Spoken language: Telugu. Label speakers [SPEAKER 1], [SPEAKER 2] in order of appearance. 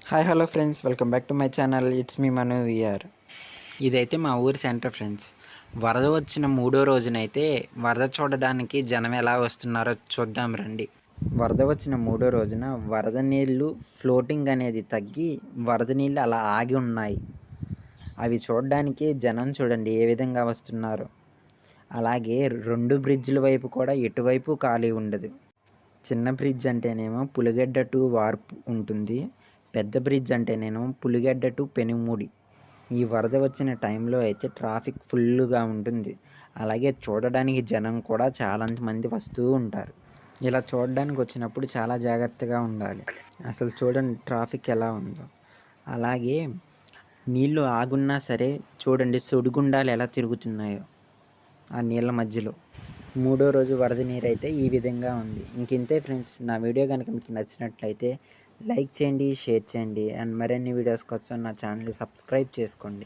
[SPEAKER 1] Hi hello friends, welcome back to my channel. It's me Manu VR. ఇదైతే మా ఊరి సెంటర్ ఫ్రెండ్స్. వరద వచ్చిన మూడో రోజునైతే వరద చూడడానికి జనం ఎలా వస్తున్నారో చూద్దాం రండి. వరద వచ్చిన మూడో రోజున వరద నీళ్ళు ఫ్లోటింగ్ అనేది తగ్గి వరద నీళ్ళు అలా ఆగి ఉన్నాయి. అవి చూడడానికి జనం చూడండి ఏ విధంగా వస్తున్నారో. అలాగే రెండు బ్రిడ్జ్ల వైపు కూడా ఎటువైపు ఖాళీ ఉండదు. చిన్న బ్రిడ్జ్ అంటేనేమో పులిగెడ్డ టు వార్పు ఉంటుంది. పెద్ద బ్రిడ్జ్ అంటేనేమో పులిగెడ్డ టు పెనుమూడి. ఈ వరద వచ్చిన టైంలో అయితే ట్రాఫిక్ ఫుల్గా ఉంటుంది. అలాగే చూడడానికి జనం కూడా చాలామంది వస్తూ ఉంటారు. ఇలా చూడడానికి వచ్చినప్పుడు చాలా జాగ్రత్తగా ఉండాలి. అసలు చూడండి ట్రాఫిక్ ఎలా ఉందో. అలాగే నీళ్ళు ఆగున్నా సరే చూడండి సుడిగుండాలు ఎలా తిరుగుతున్నాయో ఆ నీళ్ళ మధ్యలో. మూడో రోజు వరద నీరు అయితే ఈ విధంగా ఉంది. ఇంతే ఫ్రెండ్స్. నా వీడియో కనుక మీకు నచ్చినట్లయితే లైక్ చేయండి, షేర్ చేయండి అండ్ మరిన్ని వీడియోస్ కోసం నా ఛానల్ని సబ్స్క్రైబ్ చేసుకోండి.